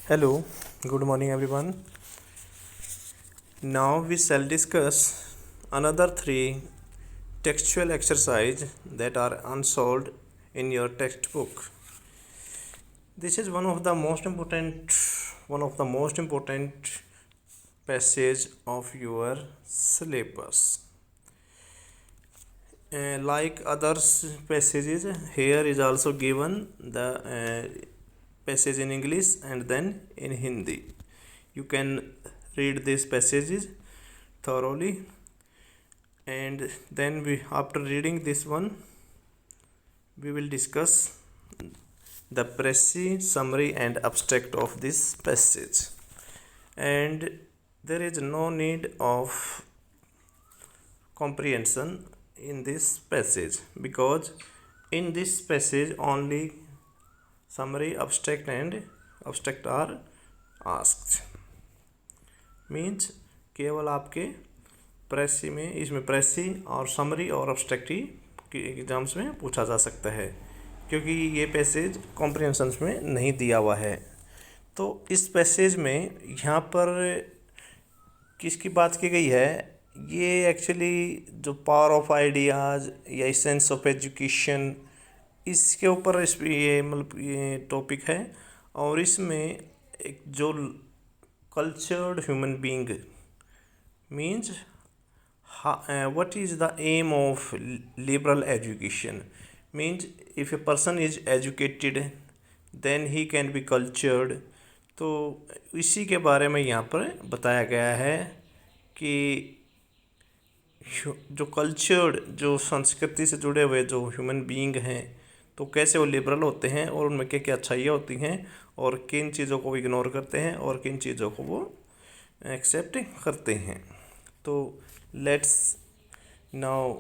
Hello, good morning everyone. Now we shall discuss another three textual exercise that are unsolved in your textbook. This is one of the most important passage of your syllabus. Like others passages, here is also given the passage in English and then in Hindi. You can read these passages thoroughly, and then after reading this one, we will discuss the précis, summary and abstract of this passage. And there is no need of comprehension in this passage, because in this passage only summary, abstract and abstract are asked. Means केवल आपके प्रेसी में इसमें प्रेसी और summary और abstract ही exams में पूछा जा सकता है, क्योंकि ये पैसेज कॉम्प्रिहेंशंस में नहीं दिया हुआ है। तो इस पैसेज में यहाँ पर किसकी बात की गई है, ये एक्चुअली जो पावर ऑफ आइडियाज़ या एसेंस ऑफ एजुकेशन, इसके ऊपर ये टॉपिक है। और इसमें एक जो cultured human being means what is the aim of liberal education, means if a person is educated then he can be cultured। तो इसी के बारे में यहाँ पर बताया गया है कि जो कल्चर्ड, जो संस्कृति से जुड़े हुए जो ह्यूमन बीइंग हैं, तो कैसे वो लिबरल होते हैं और उनमें क्या क्या अच्छाइयाँ होती हैं और किन चीज़ों को वो इग्नोर करते हैं और किन चीज़ों को वो एक्सेप्ट करते हैं। तो let's now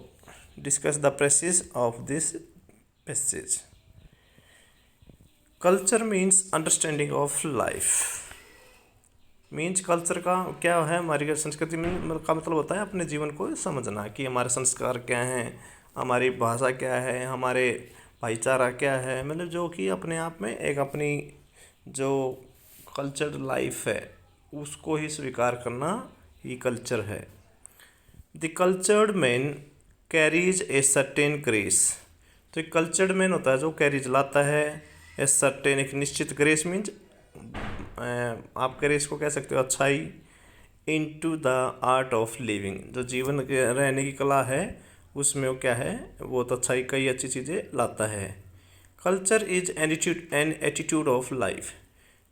discuss the precious of this passage. Culture means understanding of life. Means culture का क्या है, हमारी संस्कृति में का मतलब होता है अपने जीवन को समझना कि हमारे संस्कार क्या हैं, हमारी भाषा क्या है, हमारे भाईचारा क्या है, मतलब जो कि अपने आप में एक अपनी जो कल्चर्ड लाइफ है उसको ही स्वीकार करना ही कल्चर है। The cultured man carries a certain grace. तो एक कल्चर्ड मैन होता है जो कैरीज लाता है ए सर्टेन, एक निश्चित ग्रेस मीन्स आप ग्रेस को कह सकते हो अच्छाई, into the art of living, जो जीवन रहने की कला है उसमें वो क्या है, वो तो अच्छाई कई अच्छी चीज़ें लाता है। Culture is an attitude of life.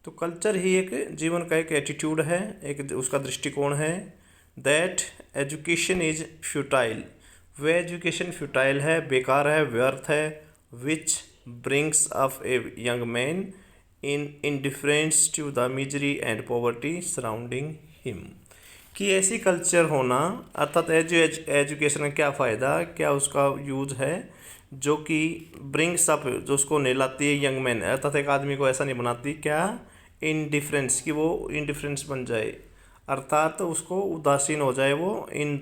तो कल्चर ही एक जीवन का एक एटीट्यूड है, एक उसका दृष्टिकोण है। That education is futile. वह एजुकेशन फ्यूटाइल है, बेकार है, व्यर्थ है। Which brings up a young man in indifference to the misery and poverty surrounding him. कि ऐसी कल्चर होना अर्थात एजुकेशन का क्या फ़ायदा, क्या उसका यूज है, जो कि ब्रिंग्स अप, जो उसको नहीं लाती है यंग मैन, अर्थात एक आदमी को ऐसा नहीं बनाती क्या, इनडिफरेंस, कि वो इनडिफरेंस बन जाए, अर्थात उसको उदासीन हो जाए वो, इन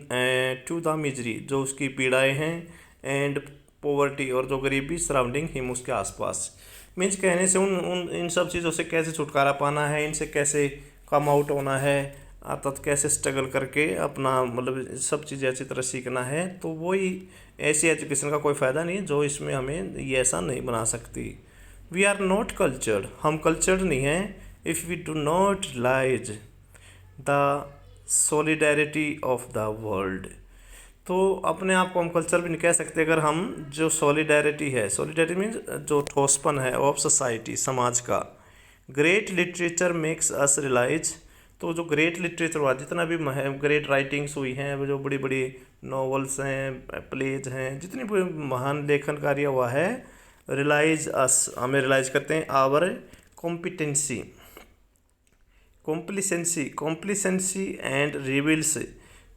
टू द मिजरी, जो उसकी पीड़ाएँ हैं, एंड पॉवर्टी, और जो गरीबी, सराउंडिंग हिम, उसके आसपास। मीन्स कहने से उन इन सब चीज़ों से कैसे छुटकारा पाना है, इनसे कैसे कम आउट होना है, अर्थात कैसे स्ट्रगल करके अपना मतलब सब चीज़ें अच्छी तरह सीखना है। तो वही ऐसी एजुकेशन का कोई फ़ायदा नहीं जो इसमें हमें ये ऐसा नहीं बना सकती। वी आर नॉट कल्चर्ड, हम कल्चर्ड नहीं हैं, if we do not realise the solidarity of the world. तो अपने आप को हम कल्चर भी नहीं कह सकते अगर हम जो सॉलिडेरिटी है, सॉलिडेरिटी मीन्स जो ठोसपन है ऑफ सोसाइटी, समाज का। Great literature makes us realise. तो जो ग्रेट लिटरेचर हुआ, जितना भी ग्रेट राइटिंग्स हुई हैं, जो बड़ी बड़ी नॉवेल्स हैं, प्लेज हैं, जितनी भी महान लेखन कार्य हुआ है, रियलाइज अस, हमें रियलाइज करते हैं our competency, complacency and reveals.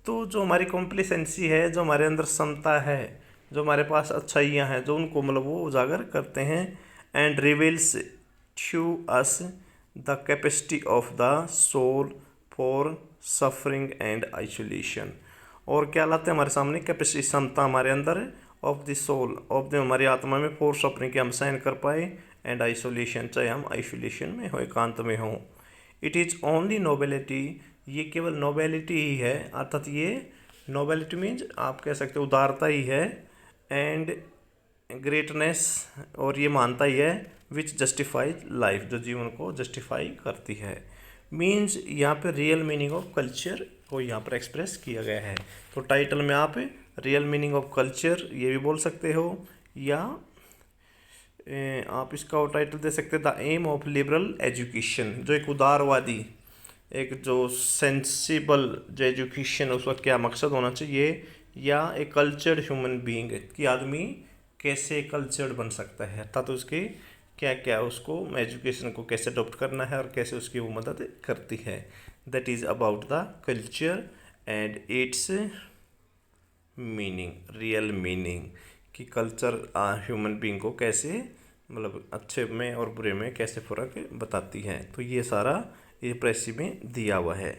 तो जो हमारी कॉम्प्लिसेंसी है, जो हमारे अंदर क्षमता है, जो हमारे पास अच्छाइयाँ हैं, जो उनको मतलब वो उजागर करते हैं। And reveals to us the capacity of the soul for suffering and isolation. और क्या लाते हैं हमारे सामने, कैपेसिटी, क्षमता हमारे अंदर of the soul, of the हमारी आत्मा में, फॉर सफरिंग, कि हम सहन कर पाए, एंड आइसोलेशन, चाहे हम आइसोलेशन में हो, एकांत में हों। इट इज़ ओनली नोबेलिटी, ये केवल नोबेलिटी ही है, अर्थात ये नोबेलिटी मीन्स आप कह सकते हो उदारता ही है, एंड ग्रेटनेस, और ये मानता ही है, विच जस्टिफाइज लाइफ, जो जीवन को जस्टिफाई करती है। मीन्स यहाँ पे रियल मीनिंग ऑफ कल्चर को यहाँ पर एक्सप्रेस किया गया है। तो टाइटल में आप रियल मीनिंग ऑफ कल्चर ये भी बोल सकते हो, या आप इसका टाइटल दे सकते हैं the aim of liberal education, जो एक उदारवादी, एक जो सेंसिबल जो एजुकेशन है उसका क्या मकसद होना चाहिए, या एक कल्चर्ड ह्यूमन बीइंग कि आदमी कैसे कल्चर्ड बन सकता है, अर्थात तो उसके क्या क्या उसको एजुकेशन को कैसे अडॉप्ट करना है और कैसे उसकी वो मदद करती है। That is about the culture and it's meaning, real meaning, कि कल्चर ह्यूमन बीइंग को कैसे मतलब अच्छे में और बुरे में कैसे फ़र्क बताती है। तो ये सारा ये प्रेसी में दिया हुआ है।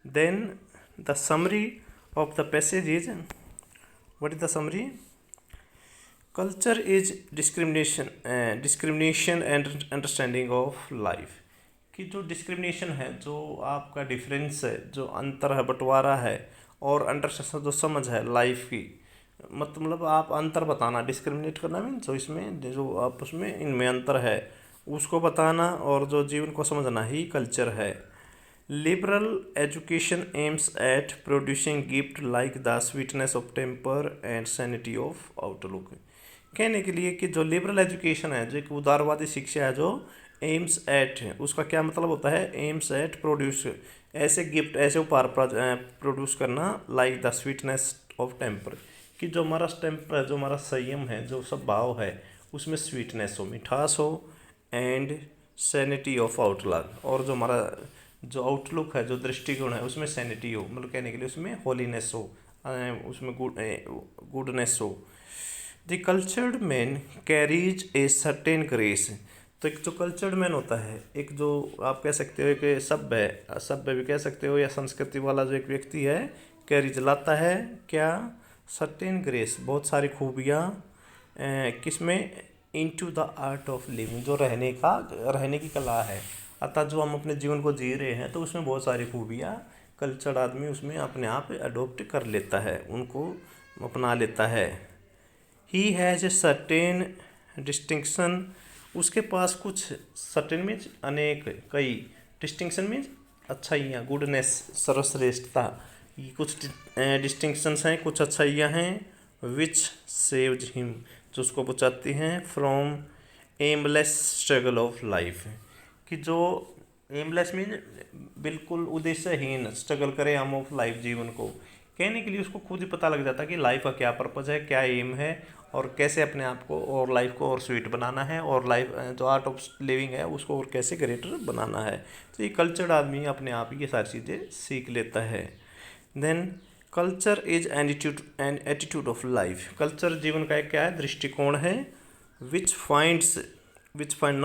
Then the summary of the passage is, what is the summary? Culture is discrimination and understanding of life, कि जो डिस्क्रिमिनेशन है, जो आपका डिफरेंस है, जो अंतर है, बंटवारा है, और अंडरस्टैंड जो समझ है लाइफ की, मतलब आप अंतर बताना, डिस्क्रिमिनेट करना मीन जो इसमें जो आपस में इनमें अंतर है उसको बताना, और जो जीवन को समझना ही कल्चर है। Liberal education aims at producing gift like the sweetness of temper and sanity of outlook, कहने के लिए कि जो लिबरल एजुकेशन है, जो एक उदारवादी शिक्षा है, जो एम्स एट है, उसका क्या मतलब होता है? एम्स एट प्रोड्यूस, ऐसे गिफ्ट, ऐसे उपहार प्रोड्यूस करना, like the sweetness of temper, कि जो हमारा टेम्पर है, जो हमारा संयम है, जो सब भाव है, उसमें स्वीटनेस हो, मिठास हो, एंड सैनिटी ऑफ आउटलुक, और जो हमारा जो आउटलुक है, जो दृष्टिकोण है, उसमें सैनिटी हो, मतलब कहने के लिए उसमें होलीनेस हो, उसमें गुडनेस हो। The cultured man carries a certain grace, तो एक जो कल्चर्ड मैन होता है, एक जो आप कह सकते हो कि सभ्य भी कह सकते हो, या संस्कृति वाला जो एक व्यक्ति है, कैरीज लाता है क्या? सर्टेन ग्रेस, बहुत सारी खूबियाँ, किसमें? Into the art of living, जो रहने की कला है, अर्थात जो हम अपने जीवन को जी रहे हैं, तो उसमें बहुत सारी खूबियाँ कल्चर्ड आदमी उसमें अपने आप अडोप्ट कर लेता है, उनको अपना लेता है। He has a certain distinction, उसके पास कुछ सर्टेन मीन्स अनेक, कई, डिस्टिंक्शन मीन्स अच्छाइयाँ, गुडनेस, सर्वश्रेष्ठता, ये कुछ डिस्टिंक्शंस हैं, कुछ अच्छाइयाँ हैं। विच सेव्स हिम, जो उसको बचाती हैं, from aimless struggle of life, कि जो एमलेस मीन बिल्कुल उद्देश्यहीन स्ट्रगल करे हम ऑफ लाइफ, जीवन को कहने के लिए उसको खुद ही पता लग जाता है कि लाइफ का क्या पर्पज़ है, क्या एम है, और कैसे अपने आप को और लाइफ को और स्वीट बनाना है, और लाइफ जो आर्ट ऑफ लिविंग है उसको और कैसे ग्रेटर बनाना है। तो ये कल्चर्ड आदमी अपने आप ही ये सारी चीज़ें सीख लेता है। Then culture is an attitude of life, culture जीवन का एक क्या है? दृष्टिकोण है। Which find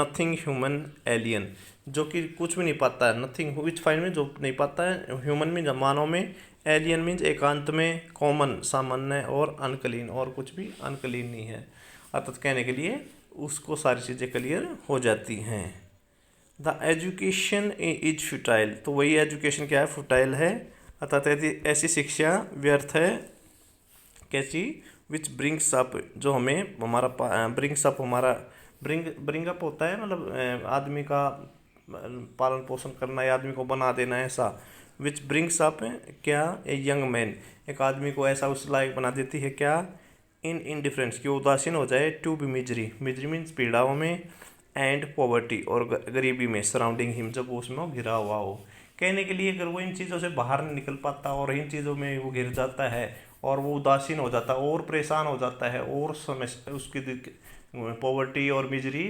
nothing human alien, जो कि कुछ भी नहीं पाता है, नथिंग विच फाइंड में जो नहीं पाता है, ह्यूमन में मानव में, एलियन मीन्स एकांत में, कॉमन सामान्य, और अनक्लीन, और कुछ भी अनक्लीन नहीं है, अर्थात कहने के लिए उसको सारी चीज़ें क्लियर हो जाती हैं। द एजुकेशन इज फुटाइल, तो वही एजुकेशन क्या है? फुटाइल है, अर्थात ऐसी शिक्षा व्यर्थ है, कैसी? विच ब्रिंग्स अप, जो हमें हमारा ब्रिंग्स अप, हमारा ब्रिंग अप होता है, मतलब आदमी का पालन पोषण करना, या आदमी को बना देना, ऐसा। विच ब्रिंग्स अप क्या? ए यंग मैन, एक आदमी को ऐसा उस लायक बना देती है क्या? इन इनडिफरेंस, की उदासीन हो जाए, to be misery, misery means पीड़ाओं में, एंड पॉवर्टी, और गरीबी में, सराउंडिंग हिम, जब वो उसमें घिरा हुआ हो, कहने के लिए अगर वो इन चीज़ों से बाहर नहीं निकल पाता और इन चीज़ों में वो घिर जाता है, और वो उदासीन हो जाता है, और परेशान हो जाता है, और समस्या उसकी पॉवर्टी और मिजरी,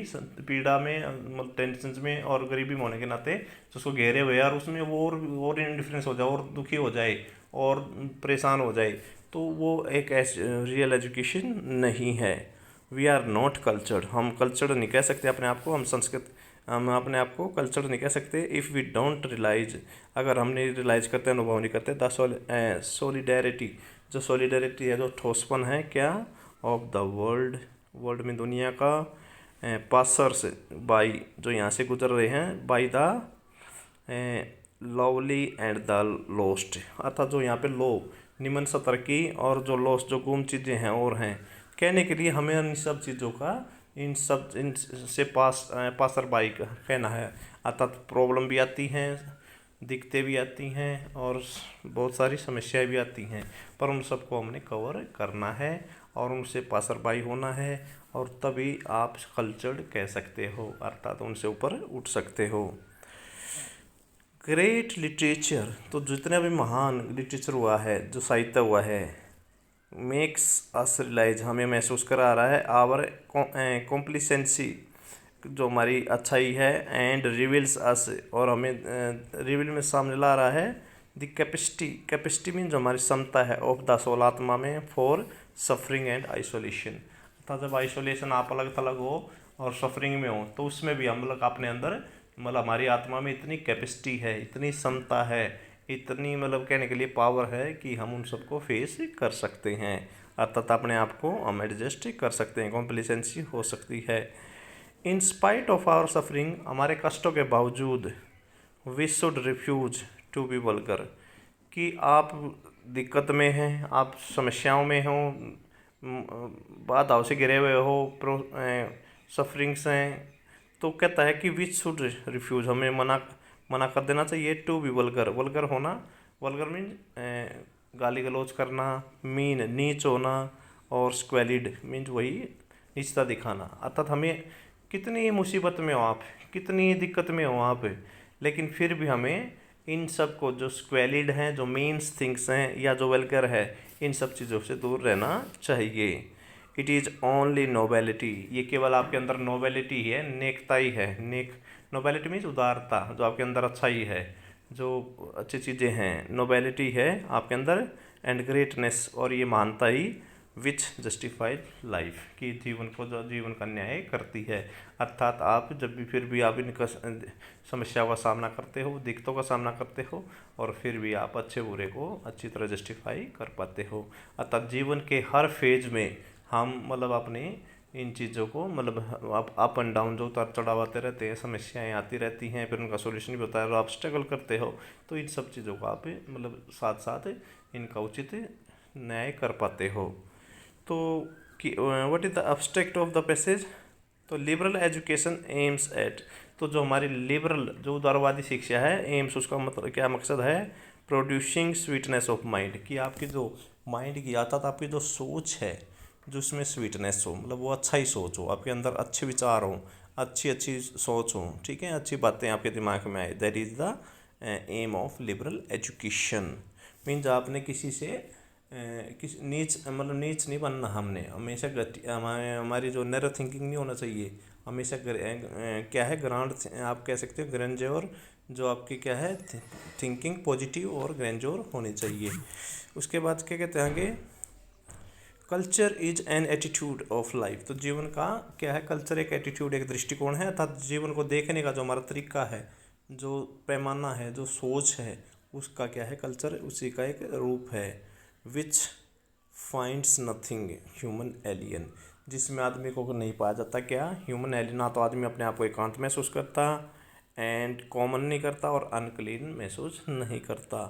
पीड़ा में, टेंशन में और गरीबी में होने के नाते जो उसको घेरे हुए और उसमें वो और इंडिफरेंस हो जाए, और दुखी हो जाए, और परेशान हो जाए, तो वो एक रियल एजुकेशन नहीं है। वी आर नॉट कल्चर्ड, हम कल्चर्ड नहीं कह सकते अपने आप को, हम अपने आप को कल्चर्ड नहीं कह सकते। इफ़ वी डोंट रियलाइज, अगर हम नहीं रियलाइज करते, अनुभव नहीं करते, द सोलिडेरिटी, जो सोलिडेरिटी है, जो ठोसपन है क्या? ऑफ द वर्ल्ड में, दुनिया का, पासर्स बाई, जो यहाँ से गुजर रहे हैं, by the lovely and the lost, अर्थात जो यहाँ पे लो निम्न सतर की और जो लोस्ट जो गुम चीज़ें हैं और हैं, कहने के लिए हमें इन सब चीज़ों का इन से पासर बाई का कहना है। अर्थात प्रॉब्लम भी आती हैं, दिक्कतें भी आती हैं और बहुत सारी समस्याएं भी आती हैं, पर उन सबको हमने कवर करना है और उनसे पासर बाई होना है, और तभी आप कल्चर्ड कह सकते हो, अर्थात उनसे ऊपर उठ सकते हो। ग्रेट लिटरेचर, तो जितने भी महान लिटरेचर हुआ है, जो साहित्य हुआ है, मेक्स अस रियलाइज, हमें महसूस करा रहा है आवर कॉम्प्लिसेंसी, जो हमारी अच्छाई है, एंड रिवील्स अस, और हमें रिवील में सामने ला रहा है द कैपेसिटी, कैपेसिटी मीन जो हमारी क्षमता है, ऑफ द सोल, आत्मा में, फॉर सफरिंग एंड आइसोलेशन, अर्थात जब आइसोलेशन आप अलग थलग हो और सफरिंग में हो, तो उसमें भी हम लोग अपने अंदर हमारी आत्मा में इतनी कैपेसिटी है, इतनी क्षमता है, इतनी कहने के लिए पावर है कि हम उन सबको फेस कर सकते हैं, अर्थात अपने आप को हम एडजस्ट कर सकते हैं, कॉम्प्लिसेंसी हो सकती है। In spite of our suffering, हमारे कष्टों के बावजूद, we should refuse to be vulgar, कि आप दिक्कत में हैं, आप समस्याओं में हो, बाधाओं से घिरे हुए हो, सफरिंग्स हैं, तो कहता है कि विच शुड रिफ्यूज, हमें मना कर देना चाहिए, टू बी वल्गर, वल्गर होना, वल्गर मीन गाली गलौज करना, मीन नीच होना, और स्क्वेलिड मीन्स वही नीचता दिखाना, अर्थात हमें कितनी मुसीबत में हो आप, कितनी दिक्कत में हो आप, लेकिन फिर भी हमें इन सब को, जो स्क्वेलिड हैं, जो मीन्स थिंग्स हैं, या जो वल्गर है, इन सब चीज़ों से दूर रहना चाहिए। इट इज़ ओनली नोबेलिटी, ये केवल आपके अंदर नोबेलिटी है, नेकता ही है, नेक, नोबेलिटी मीन्स उदारता, जो आपके अंदर अच्छाई है, जो अच्छी चीज़ें हैं, नोबेलिटी है आपके अंदर, एंड ग्रेटनेस, और ये महानता ही, विच जस्टिफाइड लाइफ, की जीवन को, जो जीवन का न्याय करती है, अर्थात आप जब भी फिर भी आप इनका समस्याओं का सामना करते हो, दिक्कतों का सामना करते हो, और फिर भी आप अच्छे बुरे को अच्छी तरह जस्टिफाई कर पाते हो, अर्थात जीवन के हर फेज में हम अपने इन चीज़ों को अप एंड डाउन, जो उतार चढ़ाव आते रहते हैं, समस्याएं आती रहती हैं, फिर उनका सोल्यूशन भी होता है, और आप स्ट्रगल करते हो, तो इन सब चीज़ों को आप साथ साथ इनका उचित न्याय कर पाते हो। तो कि what is the abstract of the passage, तो लिबरल एजुकेशन एम्स एट, तो जो हमारी लिबरल, जो उदारवादी शिक्षा है, एम्स, उसका क्या मकसद है, प्रोड्यूसिंग स्वीटनेस ऑफ माइंड, कि आपकी जो माइंड की, अर्थात आपकी जो सोच है, जो उसमें स्वीटनेस हो, वो अच्छा ही सोच हो, आपके अंदर अच्छे विचार हो, अच्छी अच्छी सोच हो, ठीक है, अच्छी बातें आपके दिमाग में आए, that is the aim of liberal education. Means आपने किसी से किस नीच नीच नहीं बनना, हमने हमेशा हमारी जो नैरो थिंकिंग नहीं होना चाहिए, हमेशा क्या है, ग्रांड, आप कह सकते हो ग्रैंड्योर, जो आपकी क्या है थिंकिंग पॉजिटिव और ग्रैंड्योर होनी चाहिए। उसके बाद क्या कहते हैं आगे, culture is an attitude of life, तो जीवन का क्या है, कल्चर एक एटीट्यूड, एक दृष्टिकोण है, अर्थात जीवन को देखने का जो हमारा तरीका है, जो पैमाना है, जो सोच है, उसका क्या है, कल्चर उसी का एक रूप है। विच फाइंड्स नथिंग ह्यूमन एलियन, जिसमें आदमी को नहीं पाया जाता क्या, ह्यूमन एलियन, ना तो आदमी अपने आप को एकांत महसूस करता, एंड कॉमन नहीं करता, और अनक्लीन महसूस नहीं करता।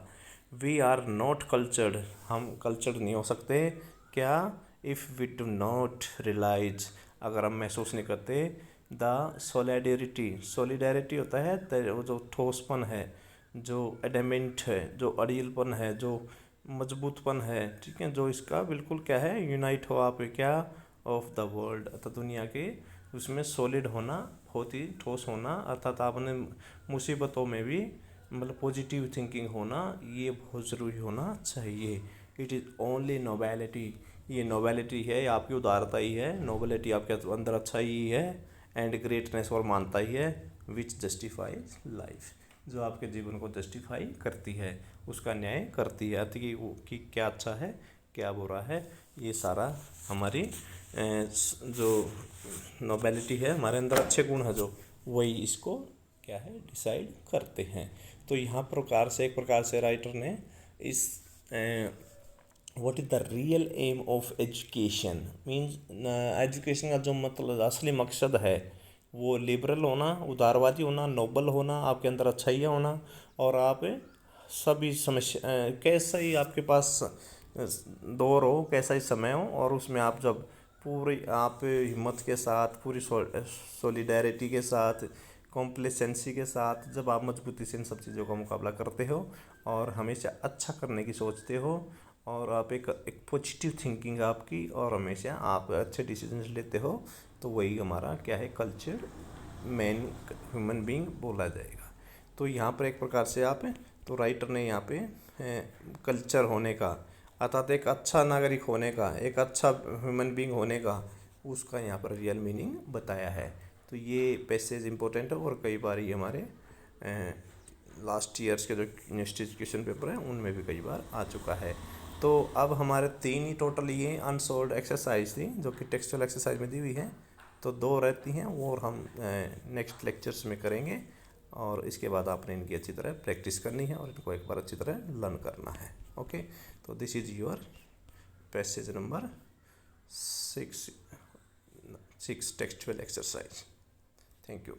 वी आर नॉट कल्चर्ड, हम कल्चर्ड नहीं हो सकते क्या, if we do not realise, अगर हम महसूस नहीं करते, द सोलिडेरिटी, सोलिडेरिटी होता है वो जो ठोसपन है, जो एडेमेंट है, जो अड़ियलपन है, जो मजबूतपन है, ठीक है, जो इसका बिल्कुल क्या है, यूनाइट हो आप क्या, ऑफ द वर्ल्ड, अर्थात दुनिया के, उसमें सॉलिड होना, बहुत ही ठोस होना, अर्थात आपने मुसीबतों में भी पॉजिटिव थिंकिंग होना, ये बहुत ज़रूरी होना चाहिए। इट इज़ ओनली नोबेलिटी, ये नोबेलिटी है, आपकी उदारता ही है, नोबेलिटी आपके अंदर अच्छा ही है, एंड ग्रेटनेस और मानता ही है, विच जस्टिफाइज लाइफ, जो आपके जीवन को जस्टिफाई करती है, उसका न्याय करती है, कि क्या अच्छा है, क्या बुरा है, ये सारा हमारी जो नोबेलिटी है, हमारे अंदर अच्छे गुण है, जो वही इसको क्या है, डिसाइड करते हैं। तो यहाँ एक प्रकार से राइटर ने इस what is the real aim of education, means education का जो असली मकसद है, वो लिबरल होना, उदारवादी होना, नोबल होना, आपके अंदर अच्छाइयाँ होना, और आप सभी समस्या कैसा ही आपके पास दौर हो, कैसा ही समय हो, और उसमें आप जब पूरी आप हिम्मत के साथ, पूरी सॉलिडेरिटी के साथ, कॉम्प्लेसेंसी के साथ जब आप मजबूती से इन सब चीज़ों का मुकाबला करते हो और हमेशा अच्छा करने की सोचते हो, और आप एक पॉजिटिव थिंकिंग आपकी, और हमेशा आप अच्छे डिसीजन लेते हो, तो वही हमारा क्या है, कल्चर मैन ह्यूमन बीइंग बोला जाएगा। तो यहाँ पर एक प्रकार से आप तो राइटर ने यहाँ पे कल्चर होने का, अर्थात एक अच्छा नागरिक होने का, एक अच्छा ह्यूमन बीइंग होने का, उसका यहाँ पर रियल मीनिंग बताया है। तो ये पैसेज इम्पोर्टेंट है, और कई बार ये हमारे लास्ट ईयर्स के जो यूनिवर्सिटी एजुकेशन पेपर हैं उनमें भी कई बार आ चुका है। तो अब हमारे 3 ही टोटल ये अनसॉल्व्ड एक्सरसाइज थी जो कि टेक्सचुअल एक्सरसाइज में दी हुई है, तो 2 रहती हैं, वो और हम नेक्स्ट लेक्चर्स में करेंगे, और इसके बाद आपने इनकी अच्छी तरह प्रैक्टिस करनी है और इनको एक बार अच्छी तरह लर्न करना है। ओके, तो this is your passage number 6 textual exercise. Thank you.